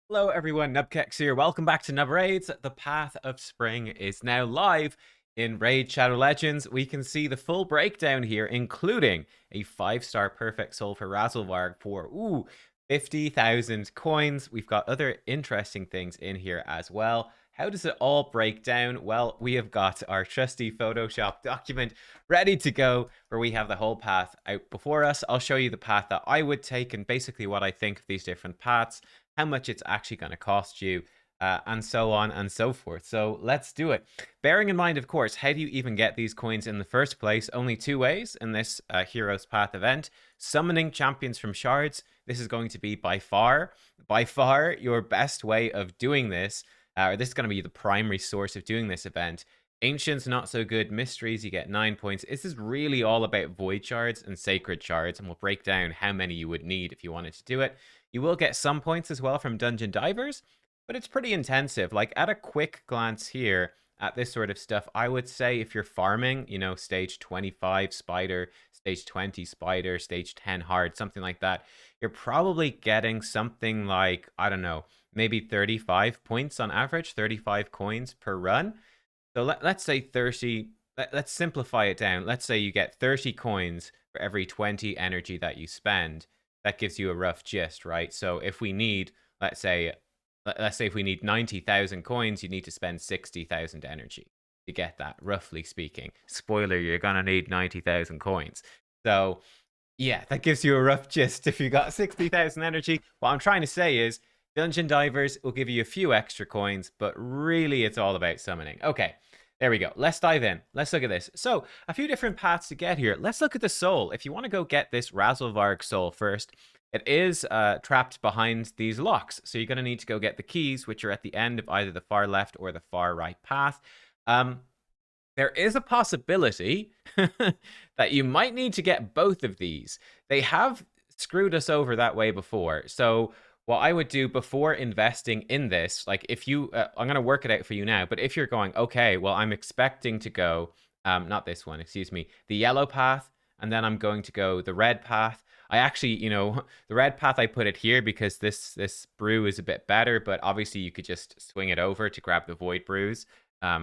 Hello everyone, nubkeks here. Welcome back to Nub Raids. The Path of Spring is now live in Raid Shadow Legends. We can see the full breakdown here, including a 5-star perfect soul for Razzlevarg for 50,000 coins. We've got other interesting things in here as well. How does it all break down? Well, we have got our trusty Photoshop document ready to go, where we have the whole path out before us. I'll show you the path that I would take and basically what I think of these different paths, how much it's actually going to cost you, and so on and so forth. So let's do it. Bearing in mind, of course, how do you even get these coins in the first place? Only two ways in this Heroes Path event. Summoning champions from Shards. This is going to be by far your best way of doing this. Or this is going to be the primary source of doing this event. Ancients, not so good. Mysteries, you get 9 points. This is really all about Void Shards and Sacred Shards, and we'll break down how many you would need if you wanted to do it. You will get some points as well from Dungeon Divers, but it's pretty intensive. Like, at a quick glance here at this sort of stuff, I would say if you're farming, stage 25 Spider, stage 20 Spider, stage 10 Hard, something like that, you're probably getting something like, I don't know, maybe 35 points on average, 35 coins per run. So let's say 30, let's simplify it down. Let's say you get 30 coins for every 20 energy that you spend. That gives you a rough gist, right? So if we need, let's say if we need 90,000 coins, you need to spend 60,000 energy to get that, roughly speaking. Spoiler, you're going to need 90,000 coins. So yeah, that gives you a rough gist if you got 60,000 energy. What I'm trying to say is Dungeon Divers will give you a few extra coins, but really it's all about summoning. Okay, there we go. Let's dive in. Let's look at this. So, a few different paths to get here. Let's look at the soul. If you want to go get this Razzlevarg soul first, it is trapped behind these locks. So you're going to need to go get the keys, which are at the end of either the far left or the far right path. There is a possibility that you might need to get both of these. They have screwed us over that way before. So what I would do before investing in this, like if you, I'm going to work it out for you now, but if you're going, okay, well, I'm expecting to go, not this one, excuse me, the yellow path, and then I'm going to go the red path. I actually, the red path, I put it here because this brew is a bit better, but obviously you could just swing it over to grab the void brews.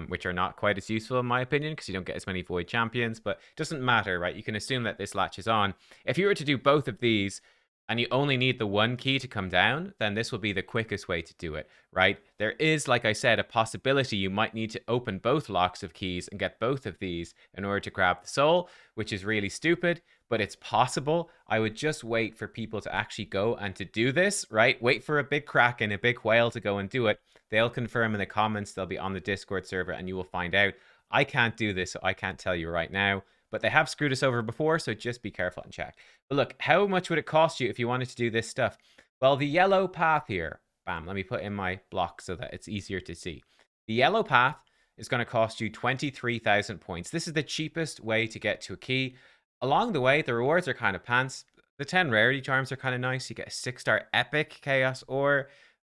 Which are not quite as useful in my opinion because you don't get as many void champions, but it doesn't matter, right? You can assume that this latches on. If you were to do both of these and you only need the one key to come down, then this will be the quickest way to do it, right? There is, like I said, a possibility you might need to open both locks of keys and get both of these in order to grab the soul, which is really stupid, but it's possible. I would just wait for people to actually go and to do this, right? Wait for a big kraken, a big whale to go and do it. They'll confirm in the comments. They'll be on the Discord server and you will find out. I can't do this, so I can't tell you right now. But they have screwed us over before, so just be careful and check. But look, how much would it cost you if you wanted to do this stuff? Well, the yellow path here, bam, let me put in my block so that it's easier to see. The yellow path is going to cost you 23,000 points. This is the cheapest way to get to a key. Along the way, the rewards are kind of pants. The 10 rarity charms are kind of nice. You get a 6-star epic chaos ore,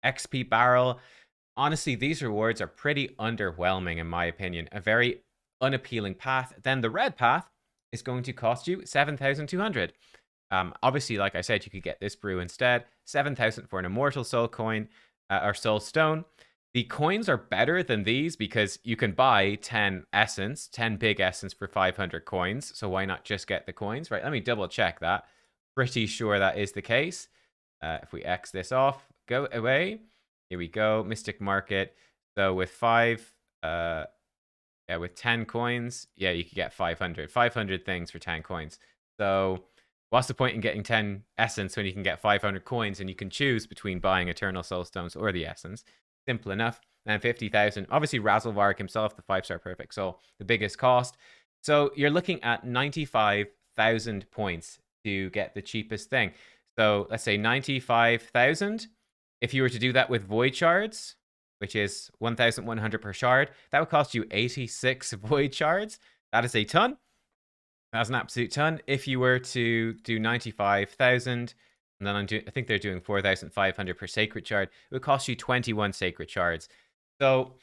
XP barrel. Honestly, these rewards are pretty underwhelming in my opinion. A very unappealing path. Then the red path is going to cost you 7,200. Obviously, like I said, you could get this brew instead. 7,000 for an immortal soul coin or soul stone. The coins are better than these because you can buy 10 essence, 10 big essence for 500 coins. So why not just get the coins, right? Let me double check that. Pretty sure that is the case. If we X this off, go away. Here we go, Mystic Market. So with with 10 coins, yeah, you could get 500 things for 10 coins. So what's the point in getting 10 essence when you can get 500 coins and you can choose between buying Eternal Soul Stones or the essence? Simple enough. And 50,000. Obviously, Razzlevarg himself, the 5-star perfect soul, the biggest cost. So you're looking at 95,000 points to get the cheapest thing. So let's say 95,000. If you were to do that with void shards, which is 1,100 per shard, that would cost you 86 void shards. That is a ton. That's an absolute ton. If you were to do 95,000, and then I think they're doing 4,500 per sacred shard, it would cost you 21 sacred shards. So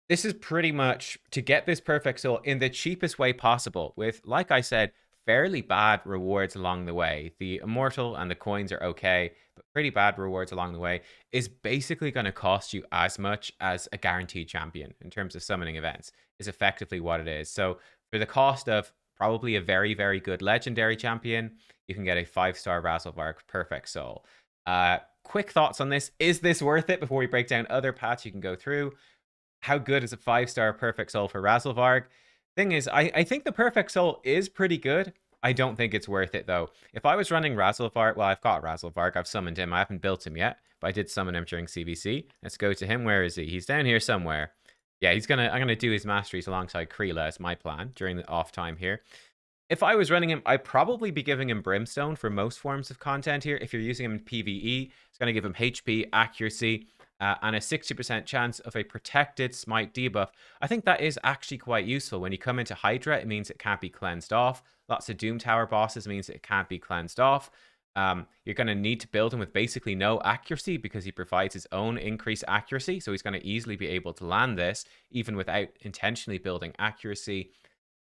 this is pretty much to get this perfect soul in the cheapest way possible with, like I said, fairly bad rewards along the way. The immortal and the coins are okay, but pretty bad rewards along the way is basically going to cost you as much as a guaranteed champion in terms of summoning events, is effectively what it is. So for the cost of probably a very, very good legendary champion, you can get a 5-star Razzlevarg Perfect Soul. Quick thoughts on this. Is this worth it before we break down other paths you can go through? How good is a 5-star Perfect Soul for Razzlevarg? Thing is, I think the Perfect Soul is pretty good. I don't think it's worth it, though. If I was running Razzlevarg, well, I've got Razzlevarg. I've summoned him. I haven't built him yet, but I did summon him during CVC. Let's go to him. Where is he? He's down here somewhere. Yeah, I'm gonna do his masteries alongside Kreela as my plan during the off time here. If I was running him, I'd probably be giving him Brimstone for most forms of content here. If you're using him in PvE, it's going to give him HP, accuracy, and a 60% chance of a protected smite debuff. I think that is actually quite useful. When you come into Hydra, it means it can't be cleansed off. Lots of Doom Tower bosses means it can't be cleansed off. You're going to need to build him with basically no accuracy because he provides his own increased accuracy. So he's going to easily be able to land this, even without intentionally building accuracy.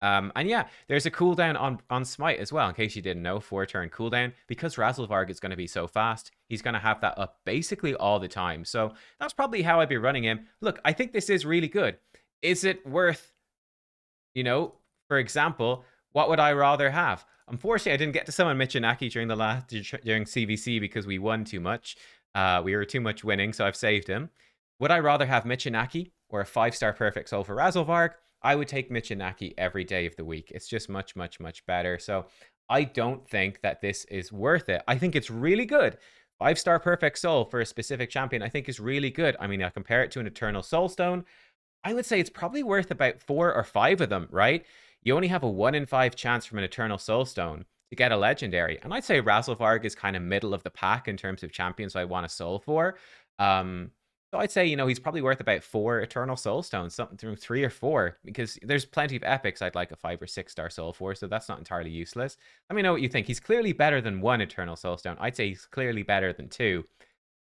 And yeah, there's a cooldown on Smite as well, in case you didn't know, 4-turn cooldown. Because Razzlevarg is going to be so fast, he's going to have that up basically all the time. So that's probably how I'd be running him. Look, I think this is really good. Is it worth, for example, what would I rather have? Unfortunately, I didn't get to summon Michinaki during CVC because we won too much. We were too much winning, so I've saved him. Would I rather have Michinaki or a 5-star Perfect Soul for Razzlevarg? I would take Michinaki every day of the week. It's just much, much, much better. So I don't think that this is worth it. I think it's really good. 5-star Perfect Soul for a specific champion, I think is really good. I mean, I compare it to an Eternal Soulstone. I would say it's probably worth about 4 or 5 of them, right? You only have a 1 in 5 chance from an Eternal Soulstone to get a legendary. And I'd say Razzlevarg is kind of middle of the pack in terms of champions I want a soul for. So I'd say, he's probably worth about 4 Eternal Soulstones, something through 3 or 4, because there's plenty of epics I'd like a 5 or 6-star soul for, so that's not entirely useless. Let me know what you think. He's clearly better than 1 Eternal Soulstone. I'd say he's clearly better than 2.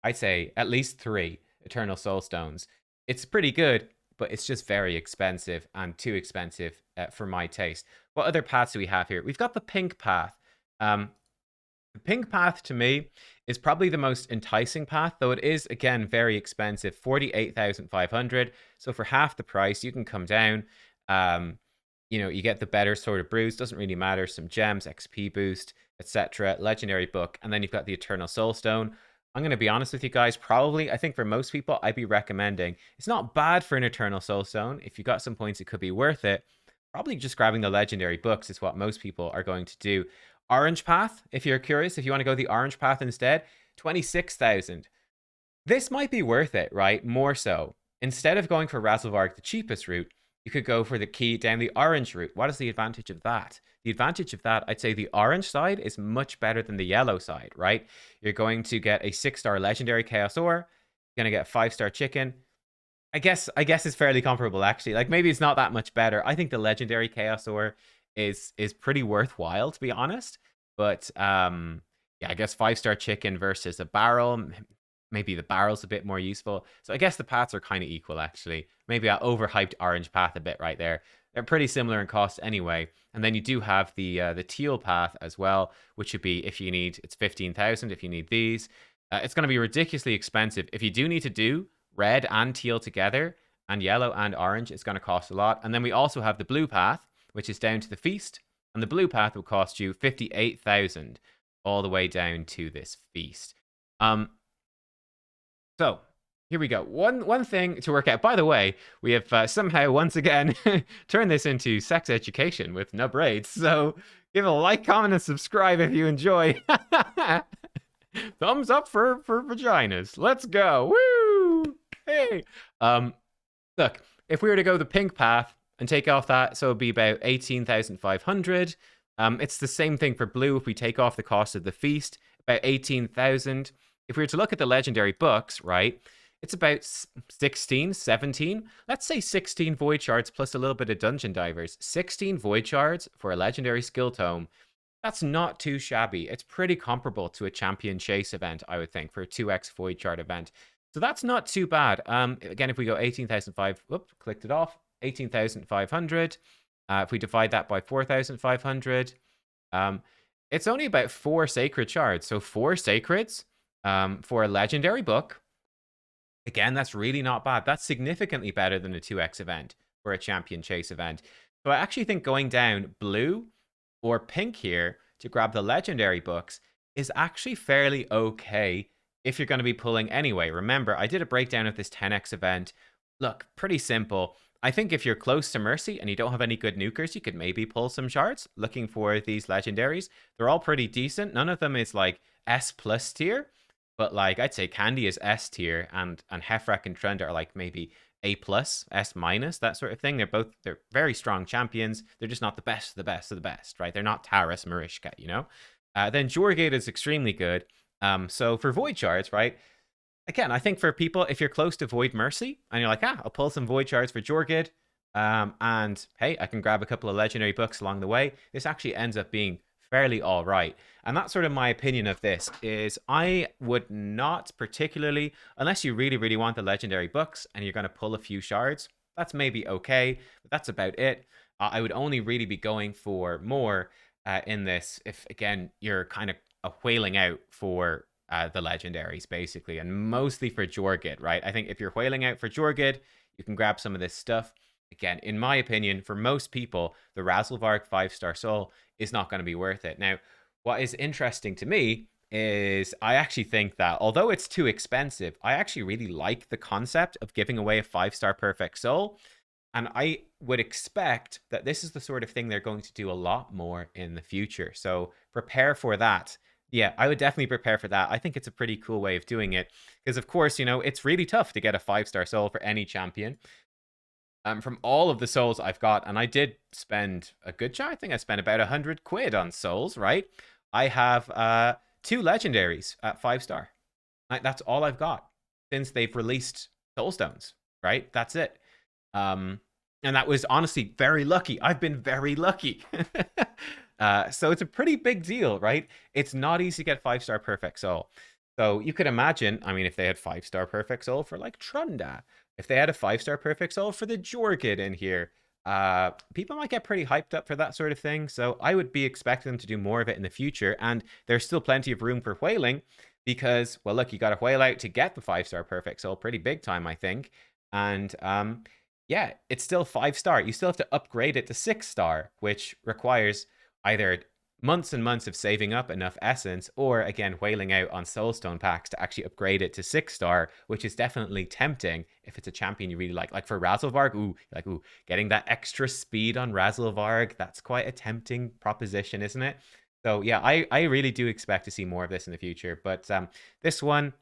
I'd say at least 3 Eternal Soulstones. It's pretty good, but it's just very expensive and too expensive for my taste. What other paths do we have here? We've got the pink path. The pink path to me is probably the most enticing path, though it is, again, very expensive, 48,500. So for half the price, you can come down. You get the better sort of brews, doesn't really matter, some gems, XP boost, etc. Legendary book, and then you've got the Eternal Soulstone. I'm going to be honest with you guys, probably, I think for most people, I'd be recommending, it's not bad for an Eternal Soulstone. If you got some points, it could be worth it. Probably just grabbing the legendary books is what most people are going to do. Orange path, if you're curious, if you want to go the orange path instead, 26,000. This might be worth it, right? More so. Instead of going for Razzlevarg, the cheapest route, you could go for the key down the orange route. What is the advantage of that? The advantage of that, I'd say the orange side is much better than the yellow side, right? You're going to get a 6-star legendary Chaos Ore. You're going to get a 5-star chicken. I guess it's fairly comparable, actually. Like, maybe it's not that much better. I think the legendary Chaos Ore is pretty worthwhile, to be honest. But yeah, I guess 5-star chicken versus a barrel. Maybe the barrel's a bit more useful. So I guess the paths are kind of equal, actually. Maybe I overhyped orange path a bit right there. They're pretty similar in cost anyway. And then you do have the teal path as well, which would be, if you need, it's 15,000 if you need these. It's going to be ridiculously expensive. If you do need to do red and teal together, and yellow and orange, it's going to cost a lot. And then we also have the blue path, which is down to the feast. And the blue path will cost you 58,000 all the way down to this feast. So here we go. One thing to work out. By the way, we have somehow once again turned this into sex education with Nub Raids. So give a like, comment, and subscribe if you enjoy. Thumbs up for vaginas. Let's go. Woo! Hey. Look, if we were to go the pink path and take off that, so it'd be about 18,500. It's the same thing for blue if we take off the cost of the feast, about 18,000. If we were to look at the legendary books, right, it's about 16, 17. Let's say 16 void shards plus a little bit of dungeon divers. 16 void shards for a legendary skill tome. That's not too shabby. It's pretty comparable to a champion chase event, I would think, for a 2x void shard event. So that's not too bad. Again, if we go 18,500, whoops, clicked it off, 18,500. If we divide that by 4,500, Um, it's only about 4 sacred shards. So 4 sacreds for a legendary book. Again, that's really not bad. That's significantly better than a 2x event or a champion chase event. So I actually think going down blue or pink here to grab the legendary books is actually fairly okay if you're going to be pulling anyway. Remember, I did a breakdown of this 10x event. Look, pretty simple. I think if you're close to Mercy and you don't have any good nukers, you could maybe pull some shards looking for these legendaries. They're all pretty decent. None of them is like S plus tier, but like I'd say Candy is S tier and Hefrak and Trent are like maybe A plus, S minus, that sort of thing. They're very strong champions. They're just not the best of the best of the best, right? They're not Taras, Marishka, you know? Then Jorgate is extremely good. So for Void Shards, right? Again, I think for people, if you're close to Void Mercy and you're like, I'll pull some Void Shards for Jorgate, and hey, I can grab a couple of legendary books along the way. This actually ends up being fairly all right. And that's sort of my opinion of this is I would not particularly, unless you really, really want the legendary books and you're going to pull a few shards, that's maybe okay, but that's about it. I would only really be going for more in this if, again, you're kind of whaling out for the legendaries, basically, and mostly for Jorgid, right? I think if you're whaling out for Jorgid, you can grab some of this stuff. Again, in my opinion, for most people, the Razelvarg 5-star soul is not going to be worth it. Now, what is interesting to me is I actually think that although it's too expensive, I actually really like the concept of giving away a 5-star perfect soul. And I would expect that this is the sort of thing they're going to do a lot more in the future. So prepare for that. Yeah, I would definitely prepare for that. I think it's a pretty cool way of doing it. Because, of course, you know, it's really tough to get a 5-star soul for any champion. From all of the souls I've got, and I did spend a good chunk. I think I spent about 100 quid on souls, right? I have 2 legendaries at 5-star. That's all I've got since they've released Soulstones, right? That's it. And that was honestly very lucky. I've been very lucky. So it's a pretty big deal, right? It's not easy to get 5-star perfect soul. So you could imagine, I mean, if they had 5-star perfect soul for like Trunda, if they had a 5-star perfect soul for the Jorgid in here, people might get pretty hyped up for that sort of thing. So I would be expecting them to do more of it in the future. And there's still plenty of room for whaling because, well, look, you got to whale out to get the 5-star perfect soul pretty big time, I think. And yeah, it's still 5-star. You still have to upgrade it to 6-star, which requires either months and months of saving up enough essence, or again, whaling out on soulstone packs to actually upgrade it to 6-star, which is definitely tempting if it's a champion you really like. Like for Razelvarg, getting that extra speed on Razelvarg, that's quite a tempting proposition, isn't it? So yeah, I really do expect to see more of this in the future. But this one,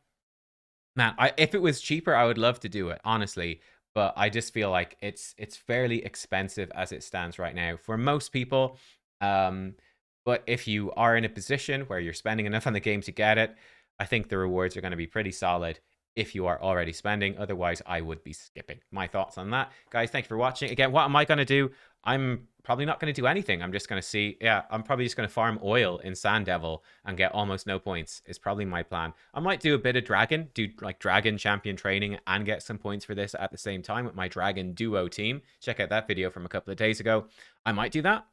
man, if it was cheaper, I would love to do it, honestly. But I just feel like it's fairly expensive as it stands right now for most people. But if you are in a position where you're spending enough on the game to get it, I think the rewards are going to be pretty solid if you are already spending. Otherwise, I would be skipping. My thoughts on that. Guys, thank you for watching. Again, what am I going to do? I'm probably not going to do anything. I'm just going to see. Yeah, I'm probably just going to farm oil in Sand Devil and get almost no points is probably my plan. I might do a bit of Dragon, do like Dragon champion training and get some points for this at the same time with my Dragon duo team. Check out that video from a couple of days ago. I might do that.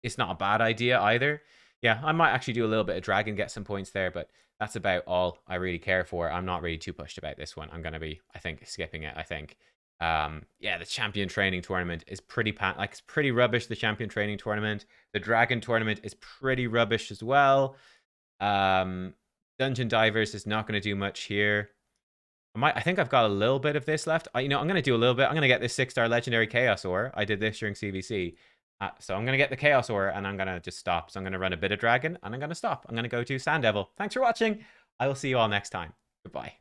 It's not a bad idea either. Yeah, I might actually do a little bit of Dragon, get some points there, but that's about all I really care for. I'm not really too pushed about this one. I'm going to be, I think, skipping it, I think. Yeah, the champion training tournament is it's pretty rubbish, the champion training tournament. The Dragon tournament is pretty rubbish as well. Dungeon Divers is not going to do much here. I think I've got a little bit of this left. I'm going to do a little bit. I'm going to get this 6-star legendary Chaos Ore. I did this during CVC. So I'm going to get the Chaos Ore and I'm going to just stop. So I'm going to run a bit of Dragon and I'm going to stop. I'm going to go to Sand Devil. Thanks for watching. I will see you all next time. Goodbye.